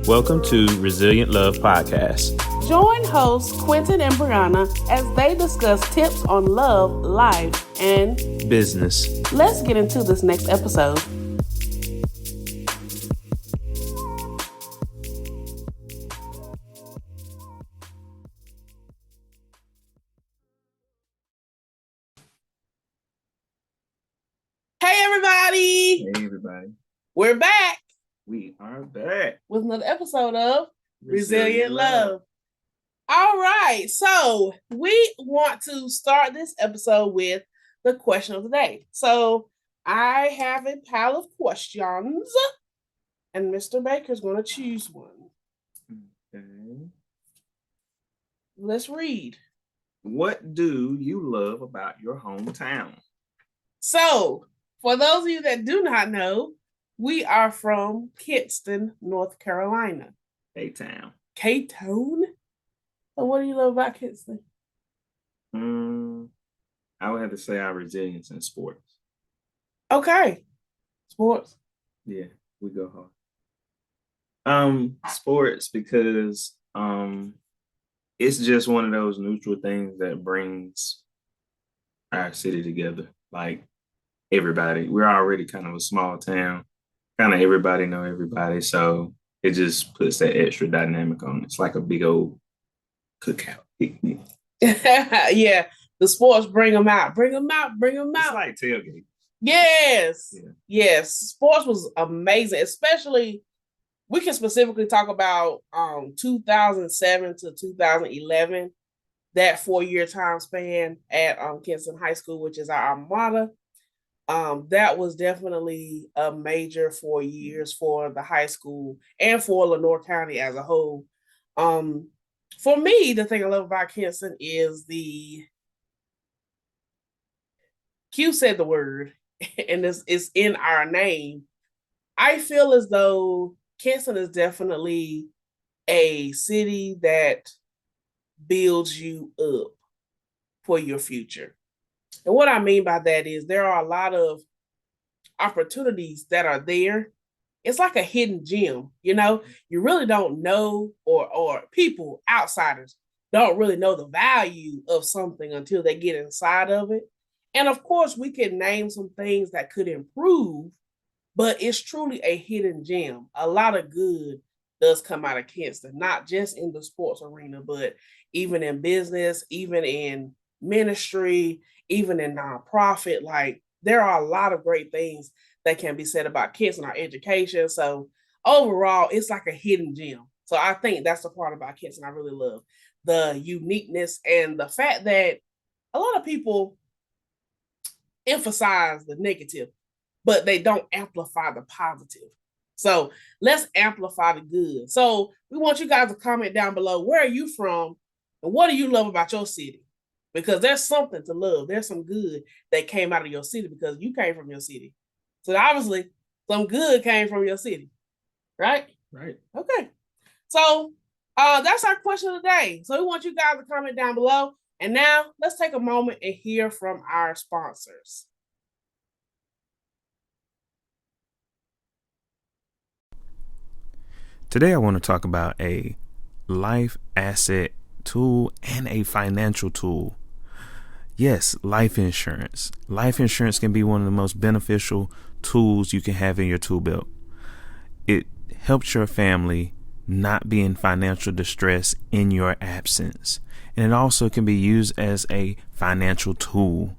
Welcome to Resilient Love Podcast. Join hosts Quentin and Brianna as they discuss tips on love, life, and business. Let's get into this next episode. Hey, everybody. Hey, everybody. We're back. We are back with another episode of Resilient Love. All right. So we want to start this episode with the question of the day. So I have a pile of questions and Mr. Baker's going to choose one. Okay. Let's read. What do you love about your hometown? So for those of you that do not know, we are from Kinston, North Carolina. K-Town. K-Town? So what do you love about Kinston? I would have to say our resilience in sports. Okay. Sports? Yeah, we go hard. Sports because it's just one of those neutral things that brings our city together. Like everybody. We're already kind of a small town. Kind of everybody know everybody, so it just puts that extra dynamic on it. It's like a big old cookout picnic. Yeah, the sports bring them out. It's like tailgate. Yes. Yeah. Yes, sports was amazing, especially we can specifically talk about 2007 to 2011, that 4-year time span at Kinston High School, which is our alma mater. That was definitely a major 4 years for the high school and for Lenoir County as a whole. For me, the thing I love about Kinston is Q said the word, and it's in our name. I feel as though Kinston is definitely a city that builds you up for your future. And what I mean by that is there are a lot of opportunities that are there. It's like a hidden gem, you really don't know, or people, outsiders, don't really know the value of something until they get inside of it. And of course, we can name some things that could improve, but it's truly a hidden gem. A lot of good does come out of Kinston, not just in the sports arena, but even in business, even in ministry, even in nonprofit. Like, there are a lot of great things that can be said about Kinston, our education. So overall, it's like a hidden gem. So I think that's the part about Kinston I really love. The uniqueness and the fact that a lot of people emphasize the negative, but they don't amplify the positive. So let's amplify the good. So we want you guys to comment down below, where are you from and what do you love about your city? Because there's something to love. There's some good that came out of your city because you came from your city. So obviously some good came from your city, right? Right. Okay. So that's our question of the day. So we want you guys to comment down below. And now let's take a moment and hear from our sponsors. Today, I want to talk about a life asset tool and a financial tool. Yes, life insurance. Life insurance can be one of the most beneficial tools you can have in your tool belt. It helps your family not be in financial distress in your absence. And it also can be used as a financial tool.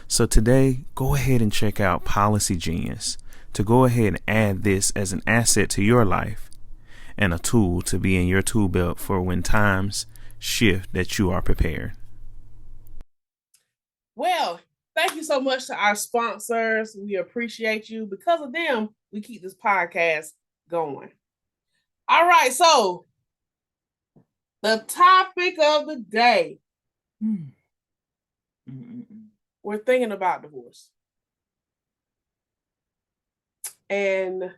So today, go ahead and check out Policy Genius to go ahead and add this as an asset to your life and a tool to be in your tool belt for when times shift, that you are prepared. Well, thank you so much to our sponsors. We appreciate you. Because of them, we keep this podcast going. All right, so the topic of the day. We're thinking about divorce. And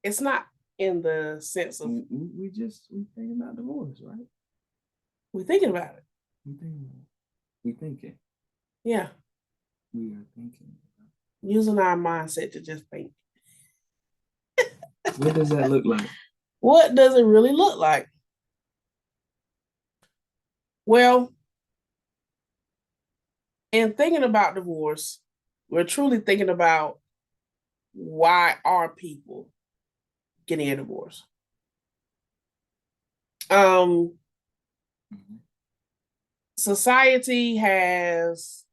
it's not in the sense of... We thinking about divorce, right? We're thinking about it. We thinking. Yeah. We are thinking. Using our mindset to just think. What does that look like? What does it really look like? Well, in thinking about divorce, we're truly thinking about why are people getting a divorce? Um, Society has,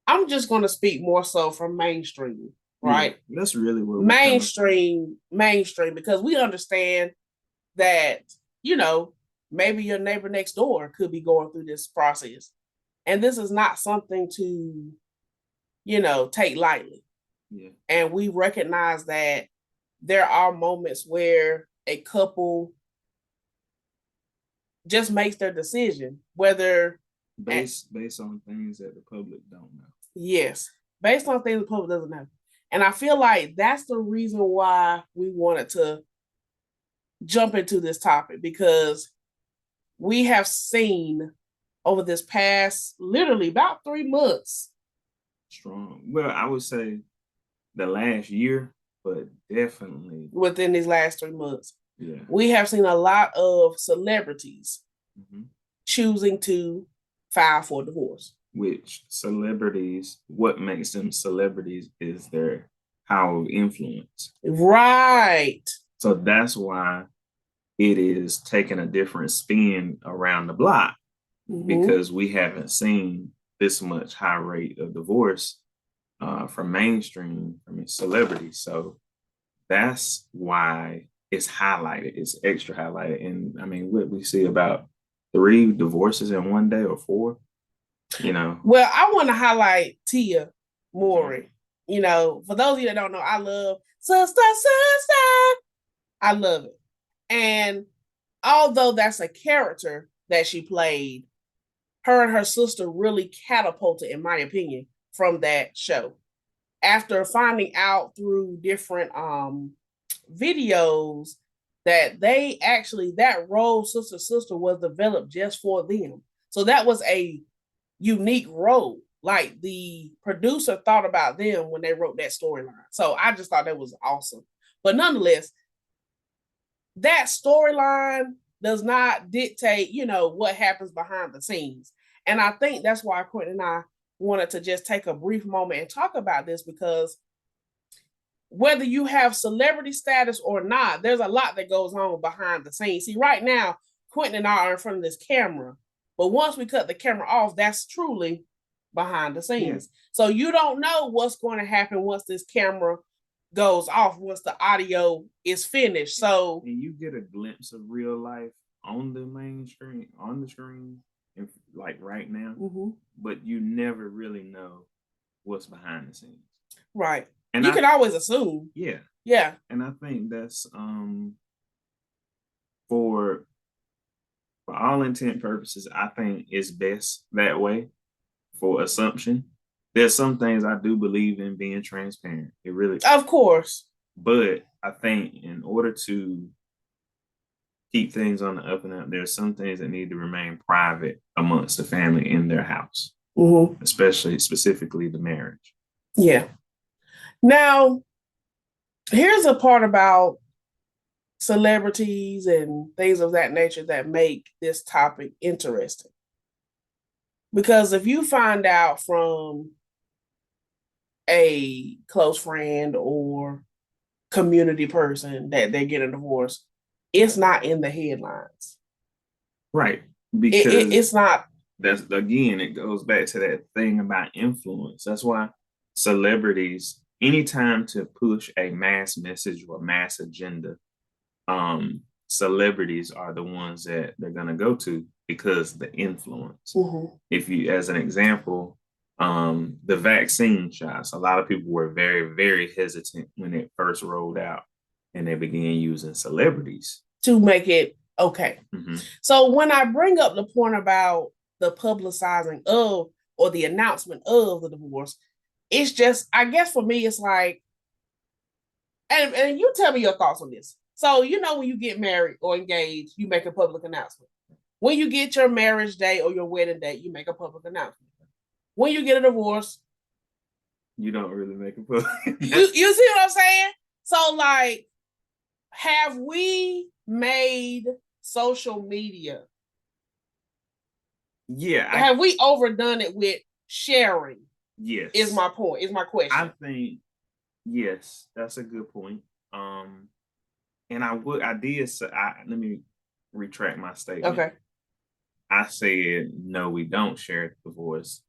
I'm just going to speak more so from mainstream, right? Yeah, that's really what mainstream, because we understand that, you know, maybe your neighbor next door could be going through this process. And this is not something to, take lightly. Yeah. And we recognize that there are moments where a couple just makes their decision, whether based on things that the public don't know. Yes, based on things the public doesn't know. And I feel like that's the reason why we wanted to jump into this topic, because we have seen over this past literally about 3 months. Strong. Well, I would say the last year, but definitely within these last 3 months. Yeah. We have seen a lot of celebrities choosing to file for divorce. Which celebrities, what makes them celebrities is their power of influence. Right. So that's why it is taking a different spin around the block, because we haven't seen this much high rate of divorce from mainstream, from celebrities. So that's why it's highlighted. It's extra highlighted. And I mean, what we see about 3 divorces in one day or 4, Well, I want to highlight Tia Mowry. For those of you that don't know, I love Sister. I love it. And although that's a character that she played, her and her sister really catapulted, in my opinion, from that show. After finding out through different videos that that role, sister, was developed just for them. So that was a unique role. Like, the producer thought about them when they wrote that storyline. So I just thought that was awesome. But nonetheless, that storyline does not dictate, what happens behind the scenes. And I think that's why Quentin and I wanted to just take a brief moment and talk about this, because whether you have celebrity status or not, there's a lot that goes on behind the scenes. See, right now, Quentin and I are in front of this camera, but once we cut the camera off, that's truly behind the scenes. Yeah. So you don't know what's going to happen once this camera goes off, once the audio is finished. So and you get a glimpse of real life on the main screen, on the screen, like right now, but you never really know what's behind the scenes. Right. And you can always assume. Yeah. Yeah. And I think that's for all intent purposes, I think it's best that way for assumption. There's some things I do believe in being transparent. It really, of course. But I think in order to keep things on the up and up, there's some things that need to remain private amongst the family in their house, especially specifically the marriage. Yeah. Now, here's a part about celebrities and things of that nature that make this topic interesting. Because if you find out from a close friend or community person that they're getting a divorce, it's not in the headlines. Right. Because it's not. That's, again, it goes back to that thing about influence. That's why celebrities, anytime to push a mass message or mass agenda, celebrities are the ones that they're going to go to, because the influence. If you, as an example, the vaccine shots, a lot of people were very, very hesitant when it first rolled out, and they began using celebrities to make it okay. So when I bring up the point about the publicizing of, or the announcement of, the divorce, it's just, I guess for me, it's like, and you tell me your thoughts on this. So, when you get married or engaged, you make a public announcement. When you get your marriage day or your wedding date, you make a public announcement. When you get a divorce, you don't really make a public you see what I'm saying? So, like, Have we made social media? Yeah. Have we overdone it with sharing? Yes. Is my point. Is my question. I think yes, that's a good point. And I did say, let me retract my statement. Okay. I said no, we don't share divorce.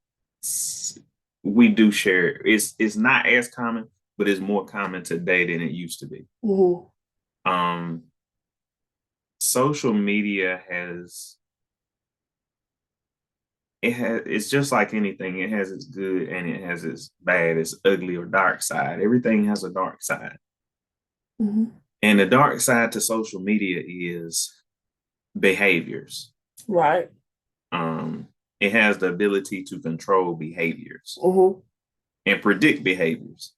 We do share. It's not as common, but it's more common today than it used to be. Mm-hmm. Social media it's just like anything. It has its good and it has its bad, its ugly or dark side. Everything has a dark side. Mm-hmm. And the dark side to social media is behaviors. Right. It has the ability to control behaviors and predict behaviors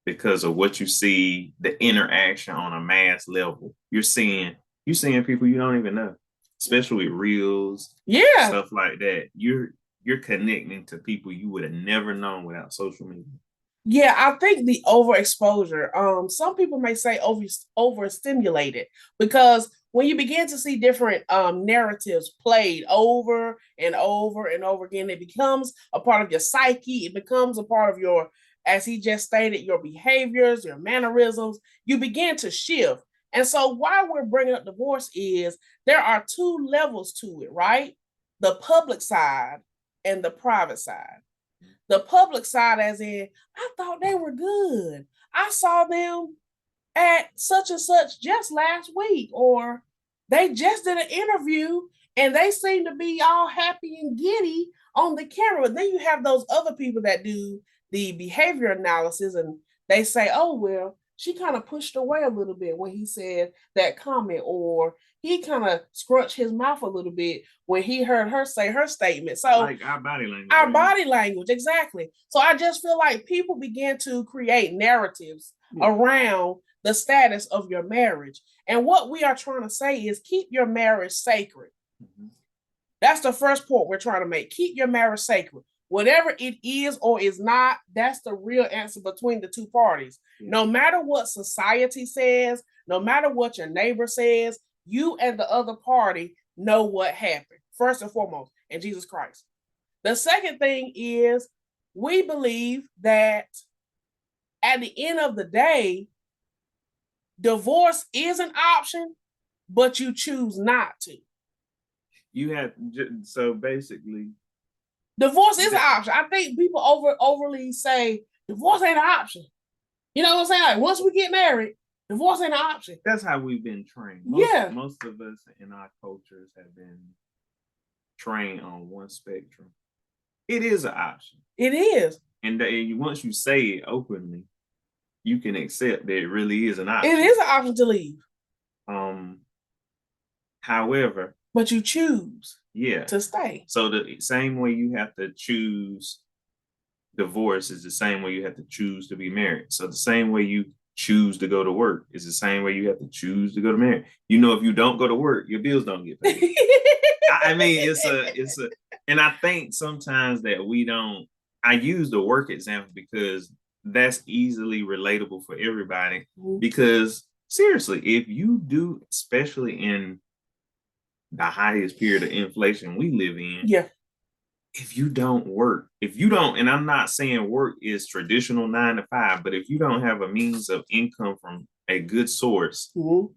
because of what you see, the interaction on a mass level. You're seeing people you don't even know, especially with reels, stuff like that. You're connecting to people you would have never known without social media. Yeah, I think the overexposure. Some people may say overstimulated because when you begin to see different narratives played over and over and over again, it becomes a part of your psyche. It becomes a part of your, as he just stated, your behaviors, your mannerisms. You begin to shift. And so, why we're bringing up divorce is there are two levels to it, right? The public side and the private side. The public side, as in, I thought they were good. I saw them at such and such just last week, or they just did an interview and they seem to be all happy and giddy on the camera. Then you have those other people that do the behavior analysis and they say, oh, well, she kind of pushed away a little bit when he said that comment, or he kind of scrunched his mouth a little bit when he heard her say her statement. So, like our body language. Our body language, exactly. So I just feel like people begin to create narratives around the status of your marriage. And what we are trying to say is keep your marriage sacred. Mm-hmm. That's the first point we're trying to make. Keep your marriage sacred. Whatever it is or is not, that's the real answer between the two parties. Yeah. No matter what society says, no matter what your neighbor says, you and the other party know what happened, first and foremost, in Jesus Christ. The second thing is we believe that at the end of the day, divorce is an option, but you choose not to. You have, so basically, divorce is an option. I think people overly say divorce ain't an option. You know what I'm saying? Like once we get married, divorce ain't an option. That's how we've been trained. Most of us in our cultures have been trained on one spectrum. It is an option. It is. And once you say it openly, you can accept that it really is an option. It is an option to leave. However, but you choose to stay. So the same way you have to choose divorce is the same way you have to choose to be married. So the same way you choose to go to work is the same way you have to choose to go to marriage. You know, if you don't go to work, your bills don't get paid. I mean, it's a, and I think sometimes that we don't, I use the work example because that's easily relatable for everybody. Mm-hmm. Because seriously, if you do, especially in the highest period of inflation we live in, if you don't work, and I'm not saying work is traditional 9 to 5, but if you don't have a means of income from a good source, mm-hmm.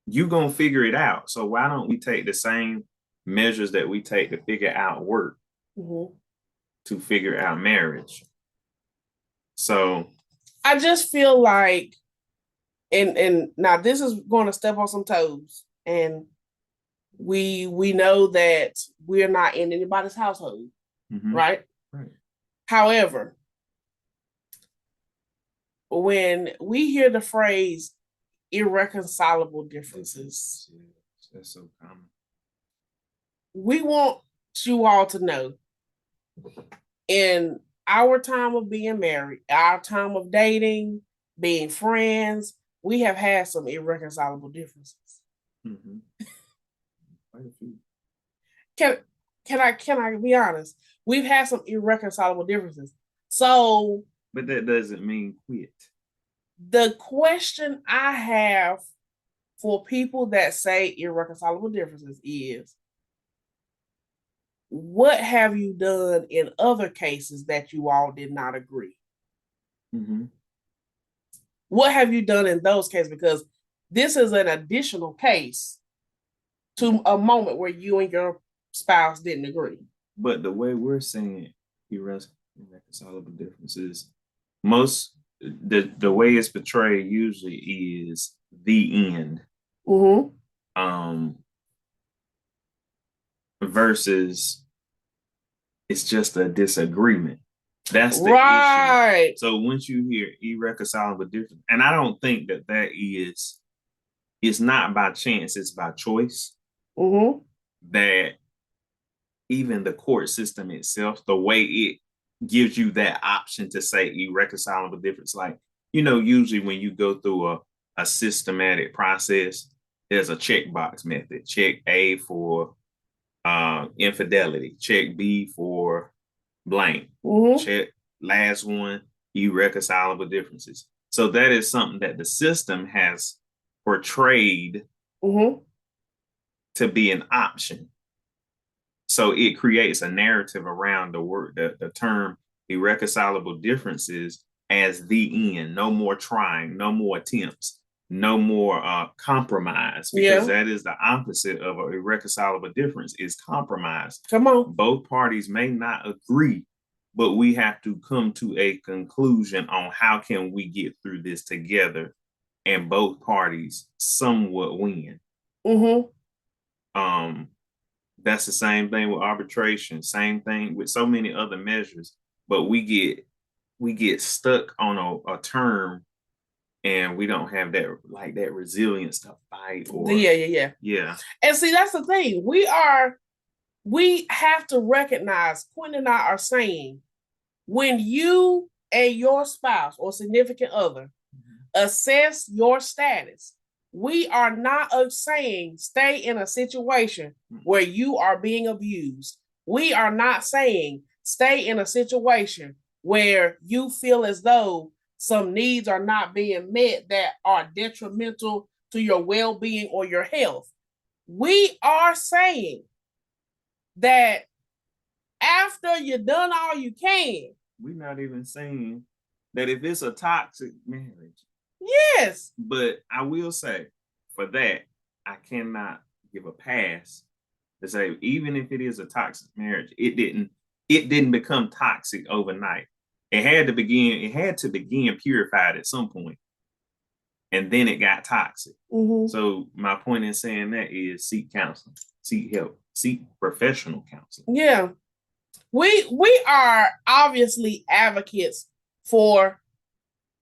you're going to figure it out. So why don't we take the same measures that we take to figure out work mm-hmm. to figure out marriage? So I just feel like, and now this is going to step on some toes, and we know that we're not in anybody's household, mm-hmm. right? However, when we hear the phrase irreconcilable differences, that's so common. We want you all to know, in our time of being married, our time of dating, being friends, we have had some irreconcilable differences. Mm-hmm. Can I be honest? We've had some irreconcilable differences. So, but that doesn't mean quit. The question I have for people that say irreconcilable differences is, what have you done in other cases that you all did not agree? Mm-hmm. What have you done in those cases? Because this is an additional case to a moment where you and your spouse didn't agree. But the way we're saying irreconcilable differences, the way it's portrayed usually is the end. Mm-hmm. Versus it's just a disagreement. That's the right. issue. So once you hear irreconcilable difference, and I don't think that is, it's not by chance, it's by choice. Mm-hmm. That even the court system itself, the way it gives you that option to say irreconcilable difference, like, usually when you go through a systematic process, there's a checkbox method. Check A for infidelity. Check B for blank. Mm-hmm. Check last one, irreconcilable differences. So that is something that the system has portrayed Mm-hmm. to be an option. So it creates a narrative around the term irreconcilable differences as the end. No more trying, no more attempts, no more compromise, because that is the opposite of an irreconcilable difference, is compromise. Come on. Both parties may not agree, but we have to come to a conclusion on how can we get through this together and both parties somewhat win. Mm-hmm. That's the same thing with arbitration, same thing with so many other measures, but we get stuck on a term, and we don't have that resilience to fight. Or yeah. And see, that's the thing. We have to recognize, Quinn and I are saying, when you and your spouse or significant other assess your status, we are not saying stay in a situation where you are being abused. We are not saying stay in a situation where you feel as though some needs are not being met that are detrimental to your well-being or your health. We are saying that after you've done all you can. We're not even saying that if it's a toxic marriage. Yes. But I will say, for that, I cannot give a pass to say, even if it is a toxic marriage, it didn't become toxic overnight. It had to begin purified at some point, and then it got toxic. Mm-hmm. So my point in saying that is seek counseling, seek help, seek professional counseling. Yeah. We are obviously advocates for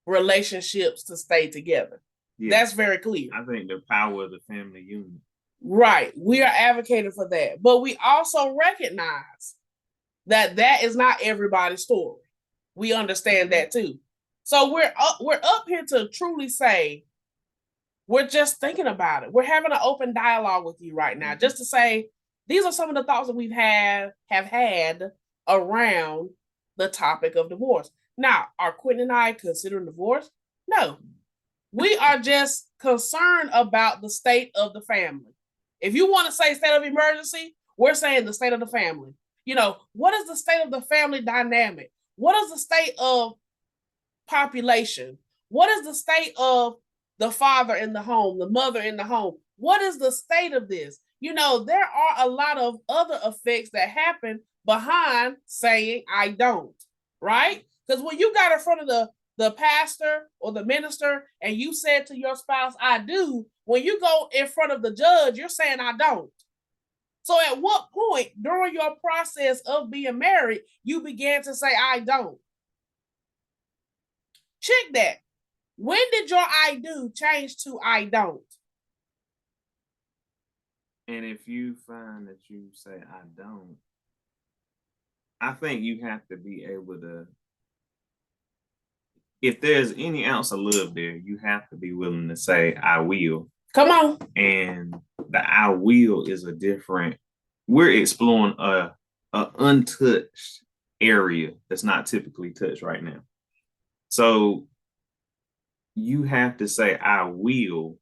relationships to stay together. Yes. That's very clear. I think the power of the family unit. Right. We are advocating for that. But we also recognize that is not everybody's story. We understand that too. So we're up here to truly say, we're just thinking about it. We're having an open dialogue with you right now, just to say, these are some of the thoughts that have had around the topic of divorce. Now, are Quentin and I considering divorce? No. We are just concerned about the state of the family. If you want to say state of emergency, we're saying the state of the family. What is the state of the family dynamic? What is the state of population? What is the state of the father in the home, the mother in the home? What is the state of this? There are a lot of other effects that happen behind saying I don't, right? Because when you got in front of the pastor or the minister and you said to your spouse, I do, when you go in front of the judge, you're saying I don't. So at what point during your process of being married, you began to say I don't? Check that. When did your I do change to I don't? And if you find that you say I don't, I think you have to be able to, if there's any ounce of love there, you have to be willing to say I will. Come on. And the I will is a different, we're exploring a untouched area that's not typically touched right now. So you have to say, I will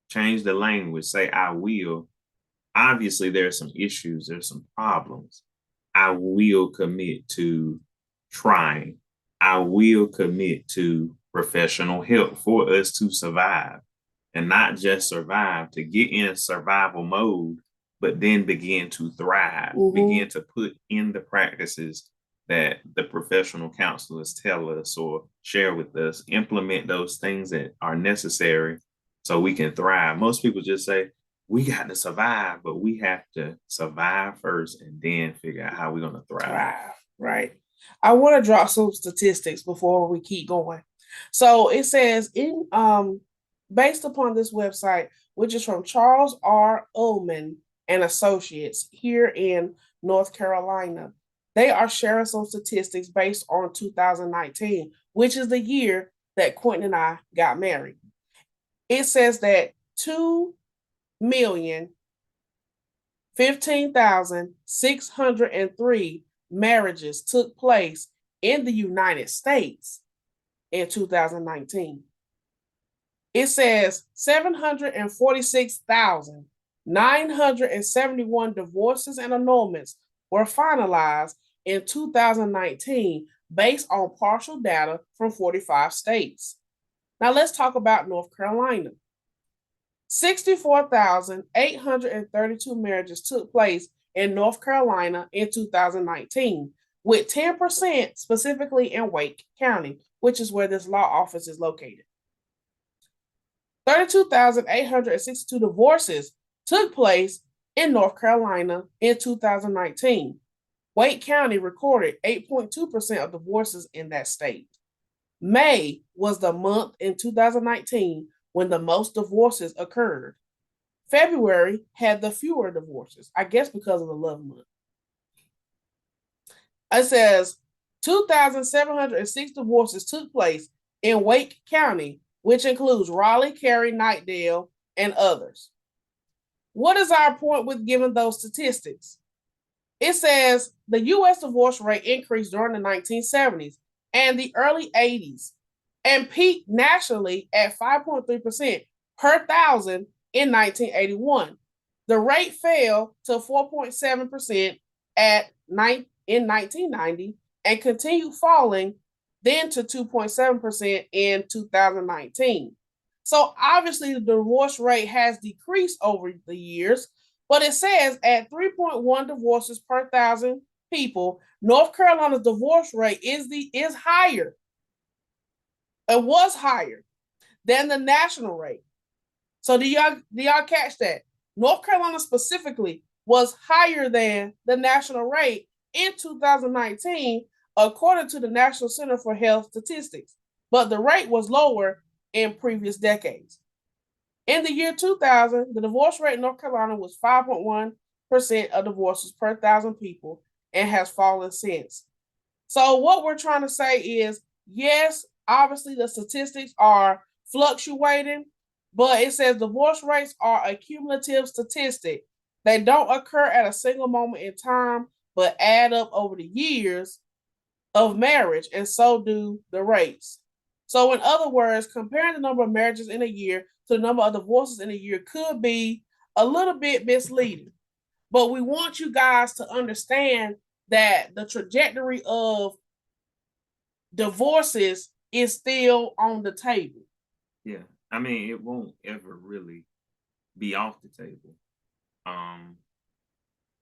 change the language, say, I will. Obviously, there's some issues, there's some problems. I will commit to trying. I will commit to professional help for us to survive and not just survive, to get in survival mode, but then begin to thrive, begin to put in the practices that the professional counselors tell us or share with us, implement those things that are necessary so we can thrive. Most people just say, we got to survive, but we have to survive first and then figure out how we're going to thrive. Right. I want to drop some statistics before we keep going. So it says based upon this website, which is from Charles R. Ullman and Associates here in North Carolina, they are sharing some statistics based on 2019, which is the year that Quentin and I got married. It says that 2,015,603 marriages took place in the United States in 2019. It says 746,971 divorces and annulments were finalized in 2019 based on partial data from 45 states. Now let's talk about North Carolina. 64,832 marriages took place in North Carolina in 2019, with 10% specifically in Wake County, which is where this law office is located. 32,862 divorces took place in North Carolina in 2019. Wake County recorded 8.2% of divorces in that state. May was the month in 2019 when the most divorces occurred. February had the fewer divorces, I guess because of the love month. It says 2,706 divorces took place in Wake County, which includes Raleigh, Cary, Knightdale, and others. What is our point with giving those statistics? It says the U.S. divorce rate increased during the 1970s and the early 80s and peaked nationally at 5.3% per thousand in 1981. The rate fell to 4.7% in 1990 and continued falling then to 2.7% in 2019. So obviously the divorce rate has decreased over the years, but it says at 3.1 divorces per thousand people, North Carolina's divorce rate is higher. It was higher than the national rate. So do y'all catch that? North Carolina specifically was higher than the national rate in 2019, according to the National Center for Health Statistics, but the rate was lower in previous decades. In the year 2000, the divorce rate in North Carolina was 5.1% of divorces per thousand people and has fallen since. So what we're trying to say is, yes, obviously the statistics are fluctuating, but it says divorce rates are a cumulative statistic. They don't occur at a single moment in time, but add up over the years of marriage, and so do the rates. So in other words, comparing the number of marriages in a year to the number of divorces in a year could be a little bit misleading. But we want you guys to understand that the trajectory of divorces is still on the table. Yeah. I mean, it won't ever really be off the table.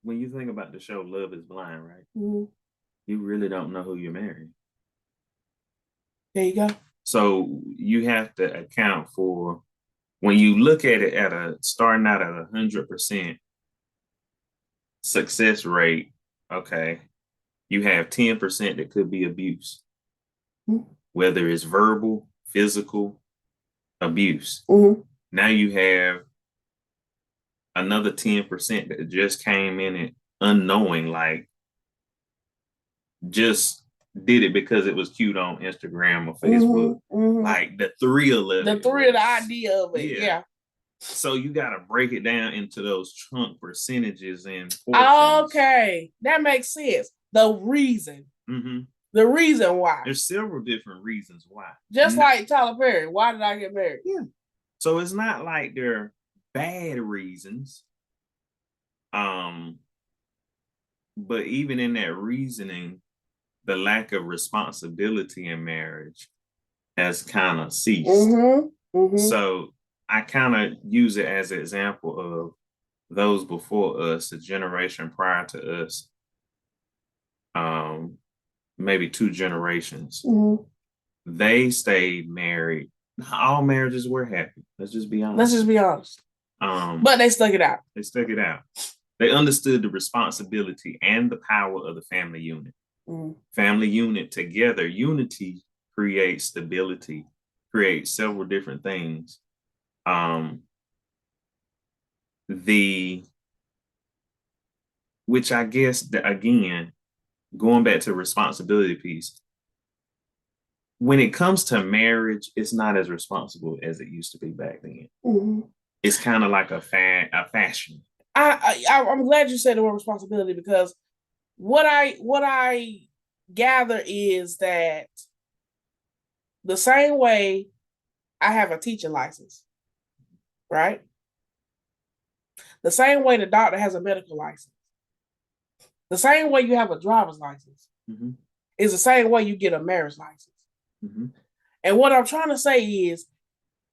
When you think about the show Love is Blind, right? Mm-hmm. You really don't know who you're marrying. There you go. So you have to account for, when you look at it starting out at 100% success rate, okay, you have 10% that could be abuse, whether it's verbal, physical abuse. Mm-hmm. Now you have another 10% that just came in it unknowing, like just did it because it was cute on Instagram or Facebook. Mm-hmm. Like the thrill of it. The idea of it. Yeah. So you got to break it down into those chunk percentages and portions. Okay. That makes sense. The reason. Mm-hmm. The reason why. There's several different reasons why. Just like Tyler Perry. Why did I get married? Yeah. So it's not like they're bad reasons. But even in that reasoning, the lack of responsibility in marriage has kind of ceased. So I kind of use it as an example of those before us, the generation prior to us, maybe 2 generations. They stayed married. All marriages were happy. Let's just be honest. But they stuck it out. They understood the responsibility and the power of the family unit. Family unit together, unity creates stability, creates several different things. Which I guess, again, going back to the responsibility piece, when it comes to marriage, it's not as responsible as it used to be back then. It's kind of like a fashion. I'm glad you said the word responsibility, because what I gather is that the same way I have a teaching license, right? The same way the doctor has a medical license. The same way you have a driver's license is the same way you get a marriage license. And what I'm trying to say is,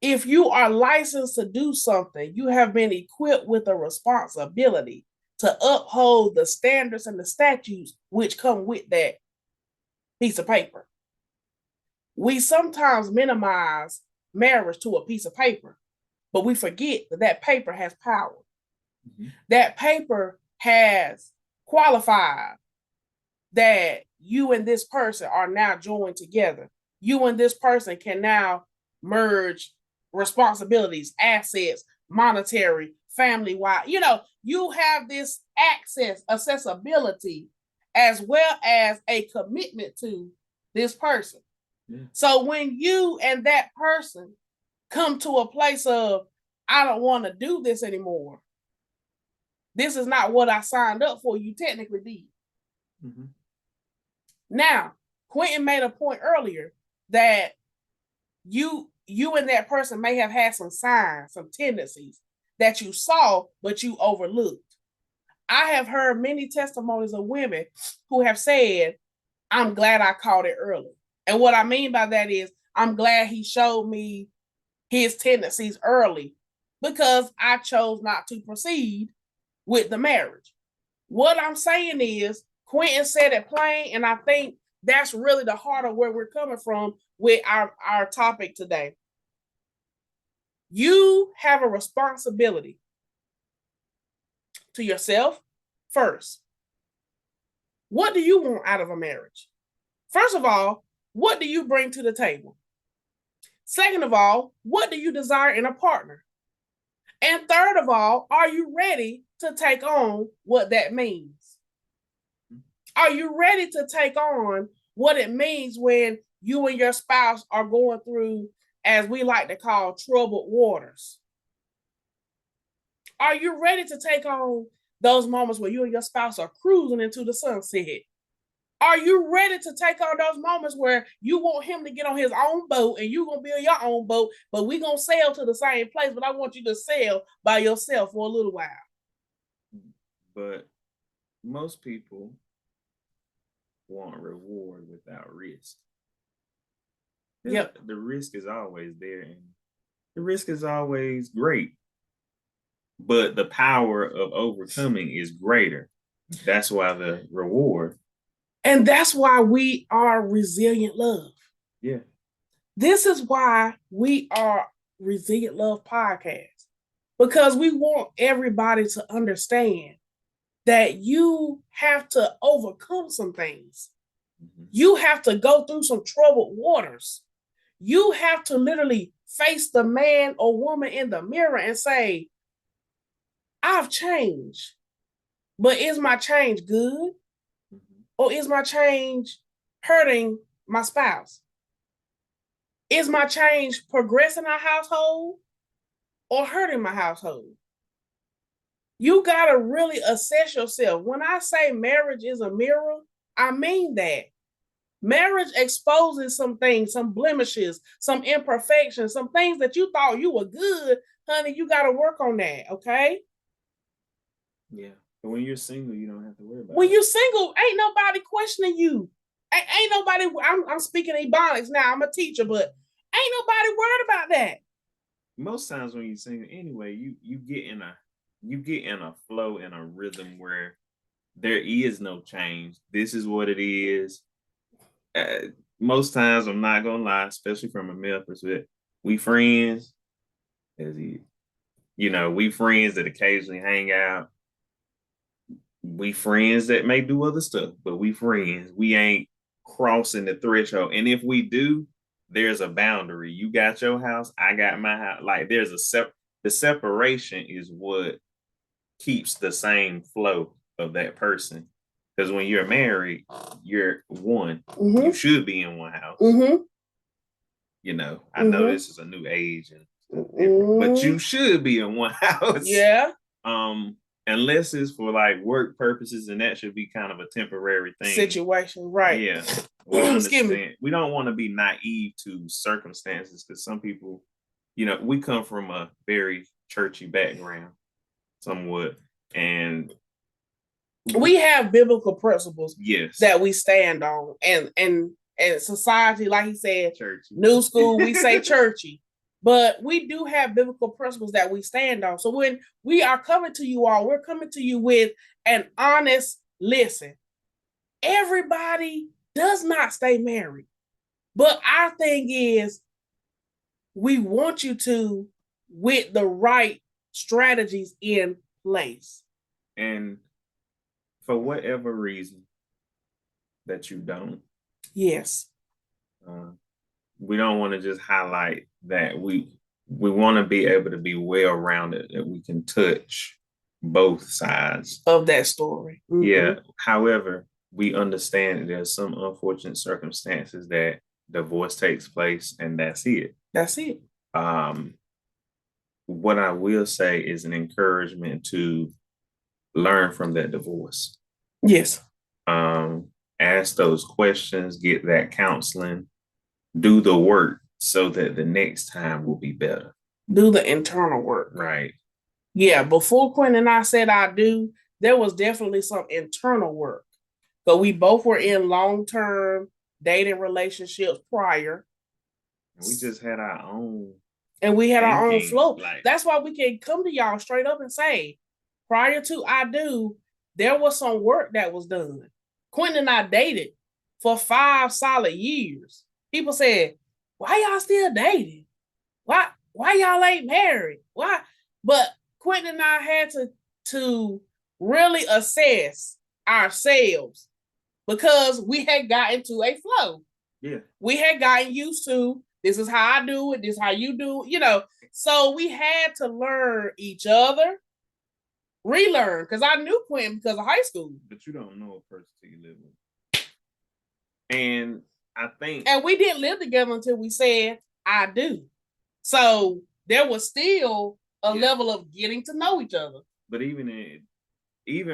if you are licensed to do something, you have been equipped with a responsibility to uphold the standards and the statutes which come with that piece of paper. We sometimes minimize marriage to a piece of paper, but we forget that that paper has power. That paper has qualified that you and this person are now joined together. You and this person can now merge responsibilities, assets, monetary, family-wide. You have this accessibility, as well as a commitment to this person. So when you and that person come to a place of, I don't want to do this anymore, this is not what I signed up for, you technically did. Now, Quentin made a point earlier that you and that person may have had some signs, some tendencies that you saw, but you overlooked. I have heard many testimonies of women who have said, I'm glad I caught it early. And what I mean by that is, I'm glad he showed me his tendencies early, because I chose not to proceed with the marriage. What I'm saying is, Quentin said it plain, and I think that's really the heart of where we're coming from with our topic today. You have a responsibility to yourself first. What do you want out of a marriage? First of all, what do you bring to the table? Second of all, what do you desire in a partner? And third of all, are you ready to take on what that means? Are you ready to take on what it means when you and your spouse are going through, as we like to call, troubled waters? Are you ready to take on those moments where you and your spouse are cruising into the sunset? Are you ready to take on those moments where you want him to get on his own boat and you're going to build your own boat, but we're going to sail to the same place, but I want you to sail by yourself for a little while? But most people want reward without risk. Yep. The risk is always there, and the risk is always great, but the power of overcoming is greater. That's why the reward. And that's why we are Resilient Love. Yeah. This is why we are Resilient Love Podcast, because we want everybody to understand that you have to overcome some things. You have to go through some troubled waters. You have to literally face the man or woman in the mirror and say, I've changed, but is my change good? Or is my change hurting my spouse? Is my change progressing our household or hurting my household? You got to really assess yourself. When I say marriage is a mirror, I mean that. Marriage exposes some things, some blemishes, some imperfections, some things that you thought you were good, honey. You got to work on that, okay? Yeah. But when you're single, you don't have to worry about When it. you're single, ain't nobody questioning you. Ain't nobody. I'm speaking Ebonics now. I'm a teacher, but ain't nobody worried about that. Most times when you're single, anyway, you get in a flow and a rhythm where there is no change. This is what it is. Most times, I'm not gonna lie, especially from a male perspective, we friends, as he, we friends that occasionally hang out. We friends that may do other stuff, but we friends. We ain't crossing the threshold. And if we do, there's a boundary. You got your house, I got my house. Like there's the separation is what keeps the same flow of that person. Because when you're married, you're one. Mm-hmm. You should be in one house. Mm-hmm. I know this is a new age, but you should be in one house. Yeah. Unless it's for like work purposes, and that should be kind of a temporary thing. Situation, right? Yeah. We understand. We don't want to be naive to circumstances because some people, we come from a very churchy background, somewhat, and we have biblical principles, yes, that we stand on, and society, like he said, churchy. New school, we say churchy. But we do have biblical principles that we stand on. So when we are coming to you all, we're coming to you with an honest listen. Everybody does not stay married. But our thing is, we want you to with the right strategies in place. And for whatever reason that you don't. Yes. We don't want to just highlight that we want to be able to be well-rounded, that we can touch both sides of that story. Mm-hmm. Yeah. However, we understand that there's some unfortunate circumstances that divorce takes place, and that's it. That's it. What I will say is an encouragement to learn from that divorce. Yes. Ask those questions, get that counseling, do the work so that the next time will be better. Do the internal work. Right. Yeah. Before Quinn and I said I do, there was definitely some internal work. So we both were in long-term dating relationships prior. We just had our own. And we had our own flow. That's why we can come to y'all straight up and say, prior to I do, there was some work that was done. Quentin and I dated for 5 solid years. People said, why y'all still dating? Why y'all ain't married? Why? But Quentin and I had to really assess ourselves because we had gotten to a flow. Yeah. We had gotten used to, this is how I do it, this is how you do it, So we had to learn each other, relearn, because I knew Quentin because of high school. But you don't know a person till you live with. And I think. And we didn't live together until we said, I do. So there was still a level of getting to know each other. But even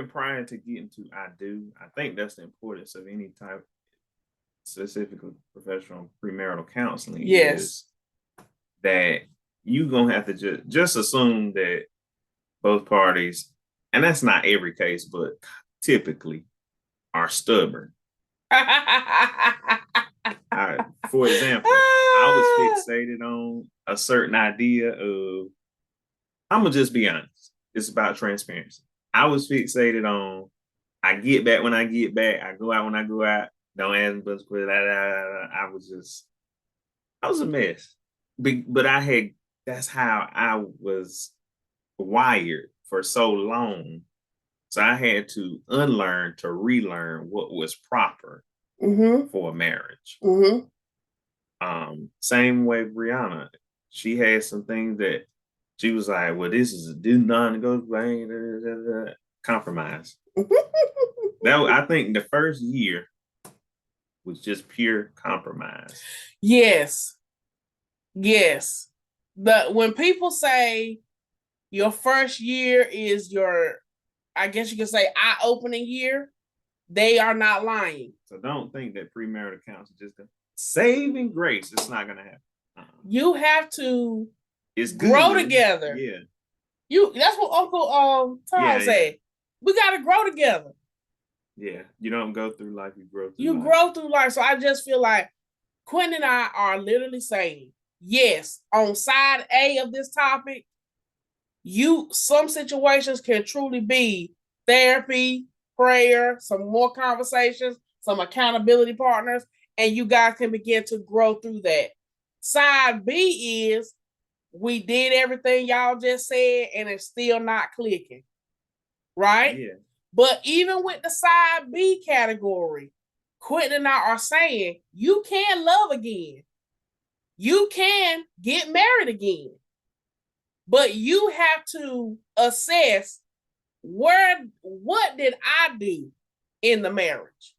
prior to getting to I do, I think that's the importance of any type, specifically professional premarital counseling. Yes. Is that you gonna have to just assume that both parties, and that's not every case, but typically are stubborn. For example, I was fixated on a certain idea of, I'm gonna just be honest, it's about transparency. I was fixated on, I get back when I get back, I go out when I go out, don't ask me but I was a mess. But that's how I was wired for so long. So I had to unlearn to relearn what was proper for a marriage. Mm-hmm. Same way Brianna, she had some things that she was like, well, this is a do non-negotiable compromise. I think the first year was just pure compromise. Yes. But when people say your first year is your, I guess you could say, eye-opening year, They are not lying. So don't think that premarital counseling just a saving grace. It's not gonna happen. You have to it's grow good. together. Yeah. That's what Uncle Tom said. Yeah. We gotta grow together. Yeah. You don't go through life, you grow through life. Grow through life. So I just feel like Quentin and I are literally saying, yes, on side A of this topic, some situations can truly be therapy, prayer, some more conversations, some accountability partners, and you guys can begin to grow through that. Side B is we did everything y'all just said and it's still not clicking. Right? Yeah. But even with the side B category, Quentin and I are saying you can love again. You can get married again. But you have to assess what did I do in the marriage?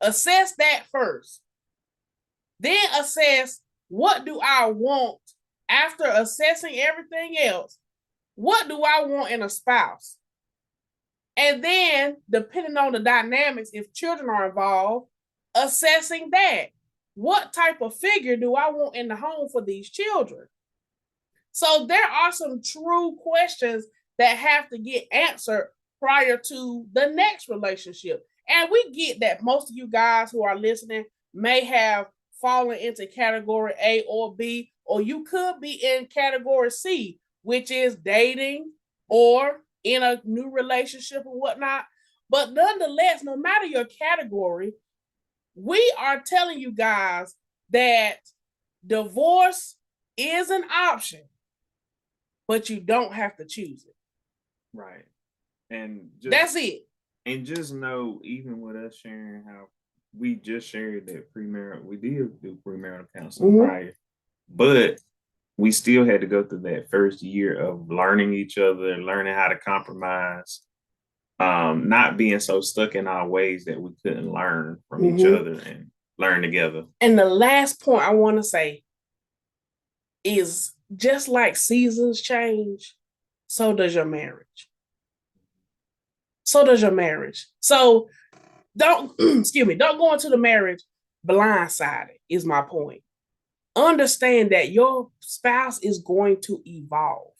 Assess that first. Then assess what do I want after assessing everything else. What do I want in a spouse? And then, depending on the dynamics, if children are involved, assessing that. What type of figure do I want in the home for these children? So there are some true questions that have to get answered prior to the next relationship. And we get that most of you guys who are listening may have fallen into category A or B, or you could be in category C, which is dating or in a new relationship or whatnot. But nonetheless, no matter your category, we are telling you guys that divorce is an option, but you don't have to choose it. Right. And that's it. And just know, even with us sharing how we just shared that we did do premarital counseling prior, but we still had to go through that first year of learning each other, learning how to compromise, not being so stuck in our ways that we couldn't learn from each other and learn together. And the last point I want to say is just like seasons change, so does your marriage. So does your marriage. So don't don't go into the marriage blindsided, is my point. Understand that your spouse is going to evolve.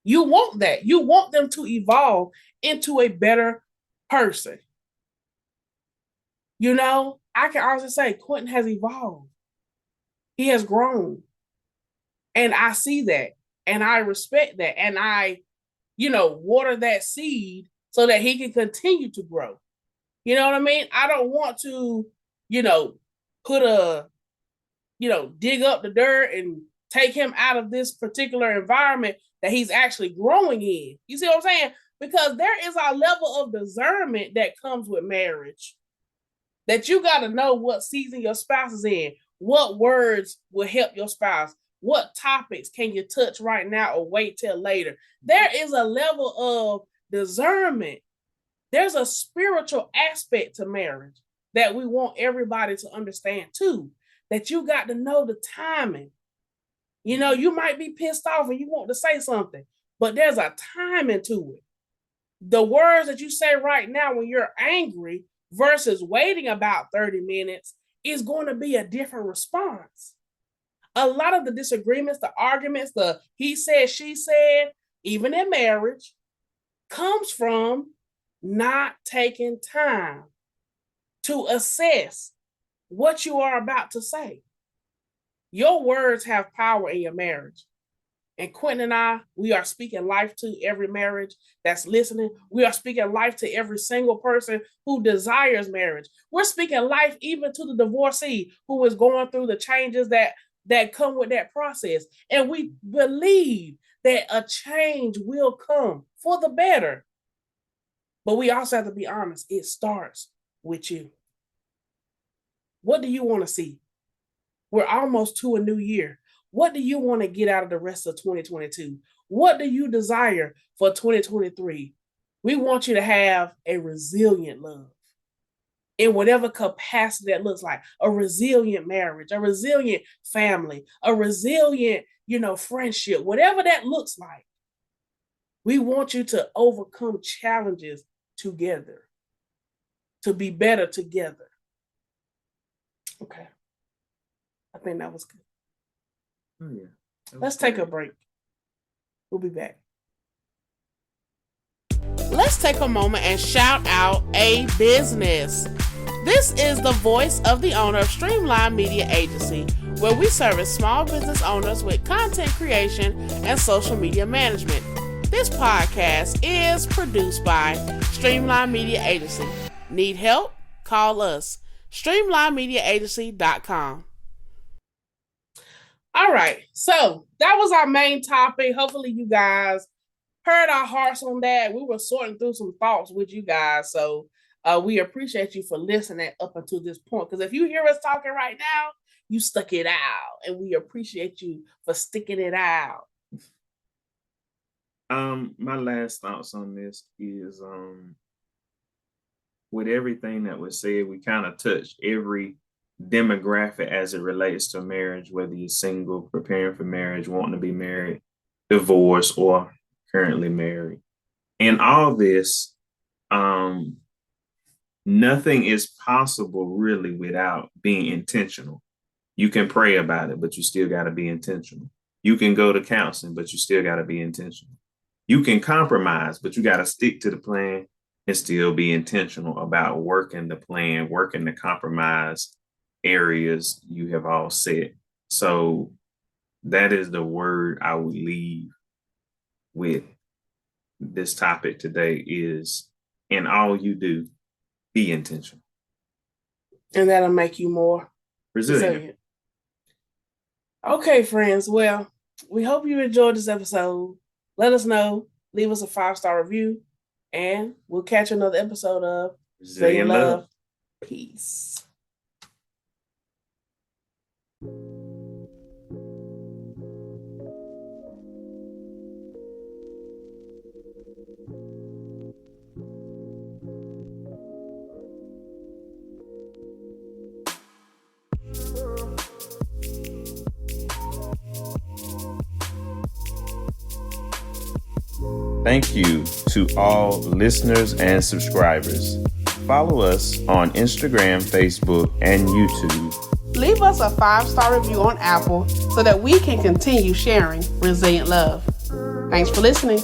You want that. You want them to evolve into a better person. You know, I can honestly say Quentin has evolved. He has grown. And I see that. And I respect that. And I, water that seed so that he can continue to grow. You know what I mean? I don't want to, dig up the dirt and take him out of this particular environment that he's actually growing in. You see what I'm saying? Because there is a level of discernment that comes with marriage, that you got to know what season your spouse is in, what words will help your spouse, what topics can you touch right now or wait till later. There is a level of discernment. There's a spiritual aspect to marriage that we want everybody to understand too, that you got to know the timing. You might be pissed off and you want to say something, but there's a timing to it. The words that you say right now when you're angry versus waiting about 30 minutes is going to be a different response. A lot of the disagreements, the arguments, the he said, she said, even in marriage, comes from not taking time to assess what you are about to say. Your words have power in your marriage. And Quentin and I, we are speaking life to every marriage that's listening. We are speaking life to every single person who desires marriage. We're speaking life even to the divorcee who is going through the changes that come with that process. And we believe that a change will come for the better. But we also have to be honest. It starts with you. What do you want to see? We're almost to a new year. What do you want to get out of the rest of 2022? What do you desire for 2023? We want you to have a resilient love in whatever capacity that looks like. A resilient marriage, a resilient family, a resilient, friendship, whatever that looks like. We want you to overcome challenges together. to be better together. Okay. I think that was good. Oh, yeah. Let's take a break. We'll be back. Let's take a moment and shout out a business. This is the voice of the owner of Streamline Media Agency, where we service small business owners with content creation and social media management. This podcast is produced by Streamline Media Agency. Need help? Call us. StreamlineMediaAgency.com. All right, so that was our main topic. Hopefully you guys heard our hearts on that. We were sorting through some thoughts with you guys, so we appreciate you for listening up until this point. Because if you hear us talking right now, you stuck it out, and we appreciate you for sticking it out. My last thoughts on this is with everything that was said, we kind of touched every demographic as it relates to marriage, whether you're single, preparing for marriage, wanting to be married, divorced, or currently married. And all this, nothing is possible really without being intentional. You can pray about it, but you still got to be intentional. You can go to counseling, but you still got to be intentional. You can compromise, but you got to stick to the plan and still be intentional about working the plan, working the compromise areas you have all set. So that is the word I would leave with this topic today is, in all you do, be intentional. And that'll make you more resilient. Okay, friends. Well, we hope you enjoyed this episode. Let us know. Leave us a 5-star review. And we'll catch another episode of Resilient Love. Peace. Thank you to all listeners and subscribers. Follow us on Instagram, Facebook, and YouTube. Leave us a 5-star review on Apple so that we can continue sharing resilient love. Thanks for listening.